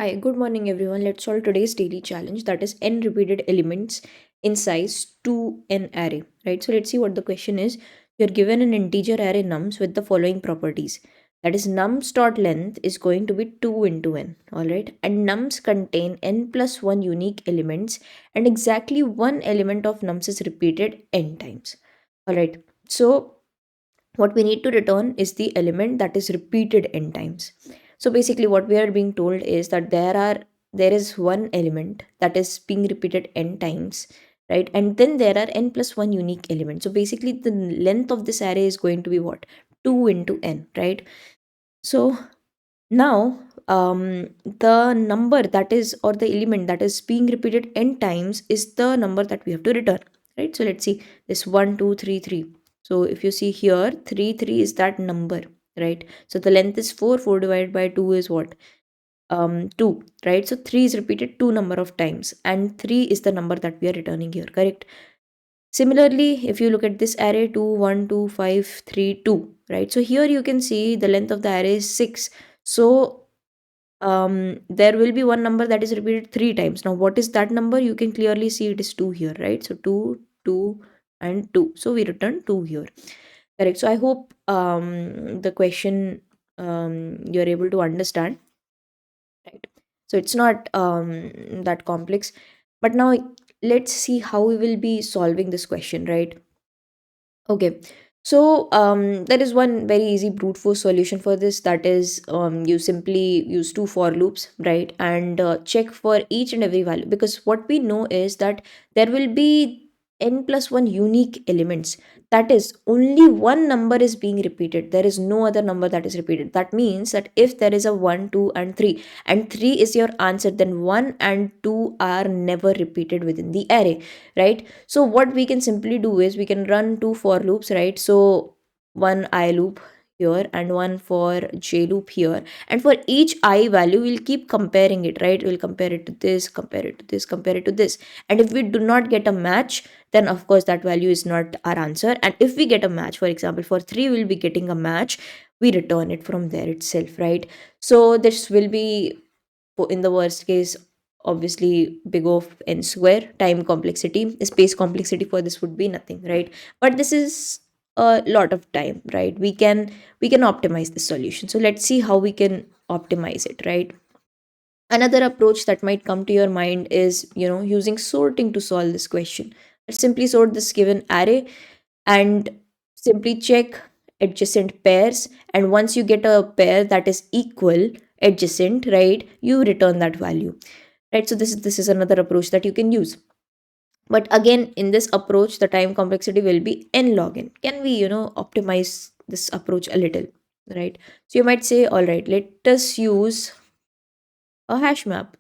Hi, good morning everyone. Let's solve today's daily challenge, that is n repeated elements in size to an array, right? So let's see what the question is. You're given an integer array nums with the following properties. That is nums dot length is going to be 2 into n, all right? And nums contain n plus 1 unique elements and exactly one element of nums is repeated n times. All right. So what we need to return is the element that is repeated n times. So basically what we are being told is that there is one element that is being repeated n times, right? And then there are n plus 1 unique elements. So basically the length of this array is going to be what? 2 into n, right? So now the number that is, or the element that is being repeated n times, is the number that we have to return, right? So let's see this 1 2 3 3. So if you see here, 3 is that number, right? So the length is 4. 4 divided by 2 is what? 2, right? So 3 is repeated 2 number of times and 3 is the number that we are returning here, correct? Similarly, if you look at this array 2 1 2 5 3 2, right? So here you can see the length of the array is 6. So there will be one number that is repeated 3 times. Now what is that number? You can clearly see it is 2 here, right? So 2 2 and 2, so we return 2 here, correct? So I hope the question you're able to understand, right? So it's not that complex. But now let's see how we will be solving this question, right? Okay, so there is one very easy brute force solution for this. That is, you simply use two for loops, right? And check for each and every value, because what we know is that there will be n plus 1 unique elements. That is, only one number is being repeated. There is no other number that is repeated. That means that if there is a 1, 2, and 3, and 3 is your answer, then 1 and 2 are never repeated within the array, right? So what we can simply do is we can run two for loops, right? So one I loop here and one for j loop here, and for each I value we'll keep comparing it, right? We'll compare it to this, compare it to this, compare it to this, and if we do not get a match, then of course that value is not our answer. And if we get a match, for example for 3 we'll be getting a match, we return it from there itself, right? So this will be, in the worst case, obviously big of n square. Time complexity, space complexity for this would be nothing, right? But this is a lot of time, right? We can optimize the solution. So let's see how we can optimize it, right? Another approach that might come to your mind is, using sorting to solve this question. Let's simply sort this given array and simply check adjacent pairs, and once you get a pair that is equal adjacent, right, you return that value, right? So this is another approach that you can use. But again, in this approach the time complexity will be n log n. Can we optimize this approach a little, right? So you might say, all right, let us use a hash map,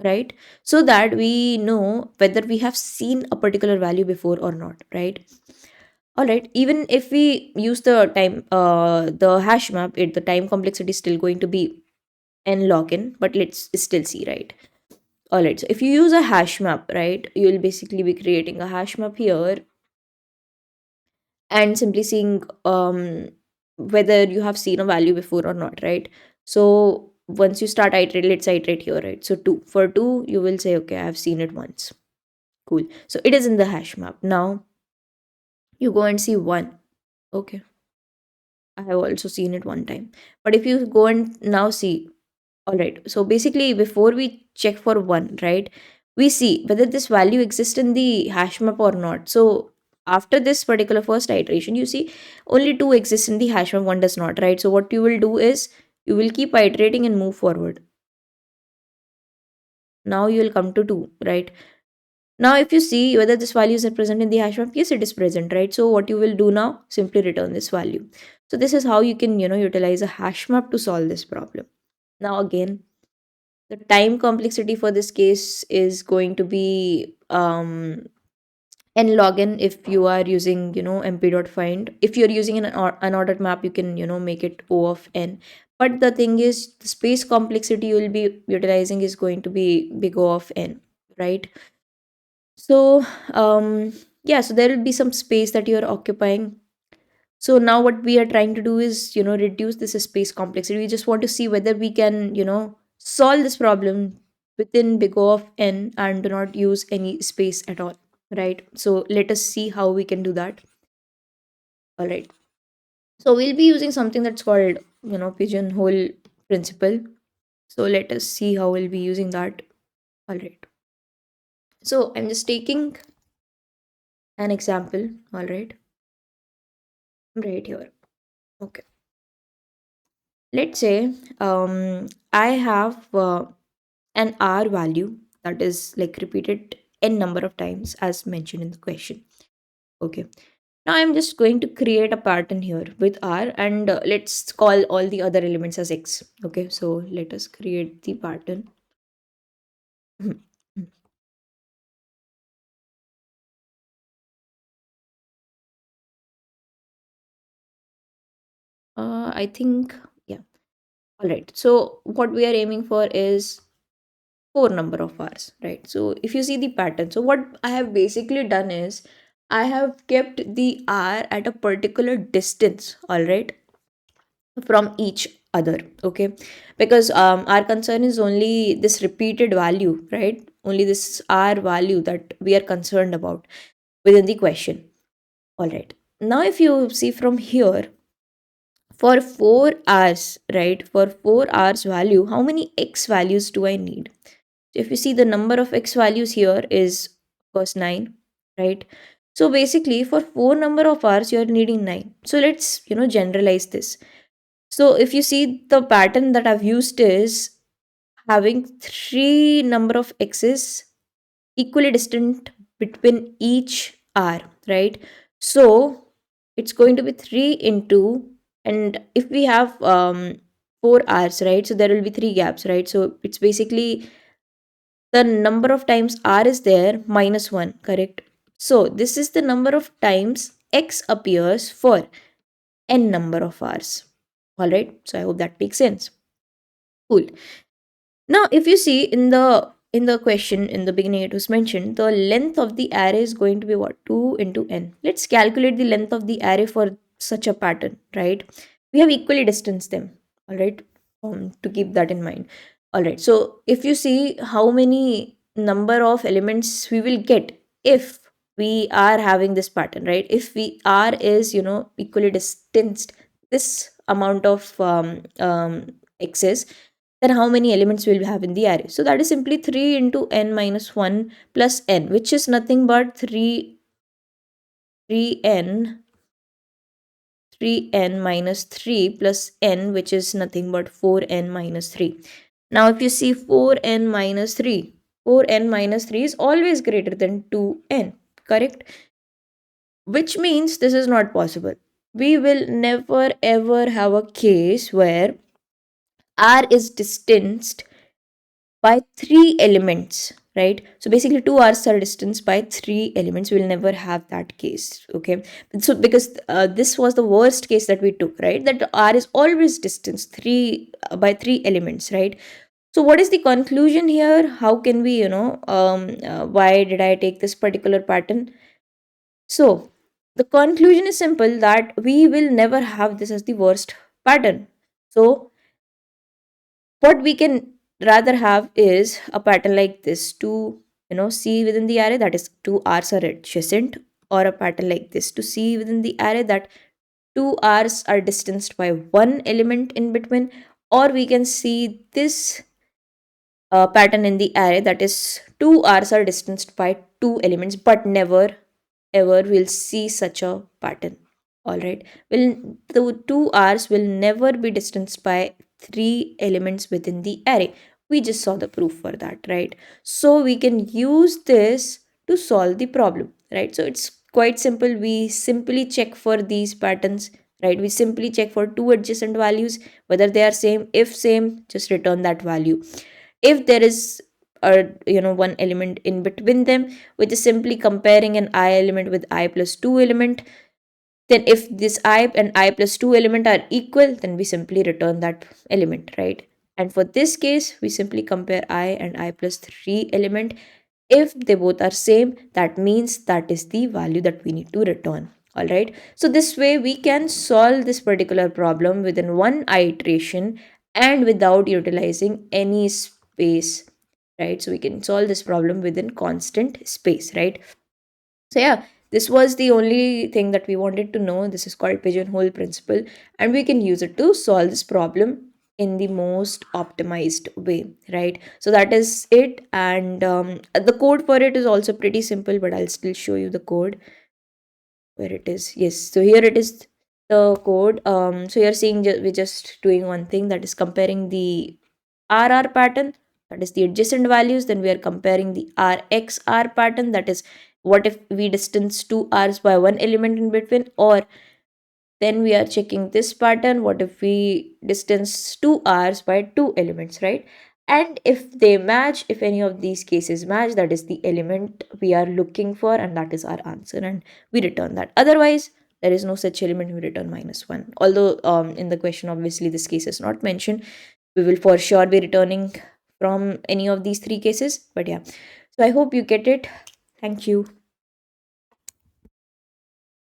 right? So that we know whether we have seen a particular value before or not, right? All right, even if we use the hash map, the time complexity is still going to be n log n, but let's still see, right? All right, so if you use a hash map, right, you will basically be creating a hash map here and simply seeing whether you have seen a value before or not, right? So once you start iterate, let's iterate here, right? So 2, for 2 you will say, okay, I have seen it once. Cool, so it is in the hash map. Now you go and see 1. Okay, I have also seen it one time. But if you go and now see, all right, so basically before we check for 1, right, we see whether this value exists in the hash map or not. So after this particular first iteration, you see only 2 exists in the hash map, 1 does not, right? So what you will do is you will keep iterating and move forward. Now you will come to 2, right? Now if you see whether this value is present in the hash map, yes, it is present, right? So what you will do now, simply return this value. So this is how you can utilize a hash map to solve this problem. Now again, the time complexity for this case is going to be n log n if you are using mp.find. If you're using an unordered map, you can make it o of n. But the thing is, the space complexity you will be utilizing is going to be big o of n, right? So yeah, so there will be some space that you're occupying. So now what we are trying to do is reduce this space complexity. We just want to see whether we can solve this problem within big O of n and do not use any space at all, right? So let us see how we can do that. All right, so we'll be using something that's called, pigeonhole principle. So let us see how we'll be using that. All right, so I'm just taking an example. All right, right here. Okay, let's say I have an r value that is like repeated n number of times as mentioned in the question. Okay, now I'm just going to create a pattern here with r, and let's call all the other elements as x. Okay, so let us create the pattern. I think, yeah. All right, so what we are aiming for is four number of hours, right? So if you see the pattern, so what I have basically done is I have kept the r at a particular distance, all right, from each other. Okay, because our concern is only this repeated value, right? Only this r value that we are concerned about within the question. All right, now if you see from here, for 4 hours, right, for 4 hours value, how many x values do I need? If you see, the number of x values here is of course 9, right? So basically for 4 number of hours you're needing 9. So let's, generalize this. So if you see, the pattern that I've used is having 3 number of x's equally distant between each r, right? So it's going to be 3 into, and if we have 4 r's, right, so there will be 3 gaps, right? So it's basically the number of times r is there minus 1, correct? So this is the number of times x appears for n number of hours. All right, so I hope that makes sense. Cool. Now, if you see in the question in the beginning, it was mentioned the length of the array is going to be what? 2 into n. Let's calculate the length of the array for such a pattern, right? We have equally distanced them, all right, to keep that in mind. All right, so if you see how many number of elements we will get if we are having this pattern, right? If we r is, equally distanced this amount of x's, then how many elements will we have in the array? So that is simply 3 into n minus 1 plus n, which is nothing but 3n 3n minus 3 plus n, which is nothing but 4n minus 3. Now if you see 4n minus 3, 4n minus 3 is always greater than 2n, correct? Which means this is not possible. We will never ever have a case where r is distanced by 3 elements, right? So basically 2 r's are distanced by 3 elements. We'll never have that case, okay? So because this was the worst case that we took, right? That r is always distanced 3 by 3 elements, right? So what is the conclusion here? How can we, why did I take this particular pattern? So the conclusion is simple, that we will never have this as the worst pattern. So what we can rather have is a pattern like this to, see within the array, that is 2 r's are adjacent, or a pattern like this to see within the array that 2 r's are distanced by one element in between, or we can see this pattern in the array, that is 2 r's are distanced by two elements, but never ever will see such a pattern. All right, will the 2 r's will never be distanced by three elements within the array. We just saw the proof for that, right? So we can use this to solve the problem, right? So it's quite simple. We simply check for these patterns, right? We simply check for two adjacent values, whether they are same. If same, just return that value. If there is a, one element in between them, which is simply comparing an I element with I plus 2 element, then if this I and I plus 2 element are equal, then we simply return that element, right? And for this case, we simply compare I and I plus 3 element. If they both are same, that means that is the value that we need to return. All right, so this way we can solve this particular problem within one iteration and without utilizing any space, right? So we can solve this problem within constant space, right? So yeah, this was the only thing that we wanted to know. This is called pigeonhole principle, and we can use it to solve this problem in the most optimized way, right? So that is it, and the code for it is also pretty simple, but I'll still show you the code where it is. Yes, so here it is, the code. So you're seeing we're just doing one thing, that is comparing the RR pattern, that is the adjacent values. Then we are comparing the RXR pattern, that is what if we distance 2 Rs by one element in between, or then we are checking this pattern, what if we distance 2 Rs by two elements, right? And if they match, if any of these cases match, that is the element we are looking for, and that is our answer, and we return that. Otherwise, there is no such element, we return -1. Although in the question obviously this case is not mentioned, we will for sure be returning from any of these three cases. But yeah, so I hope you get it. Thank you.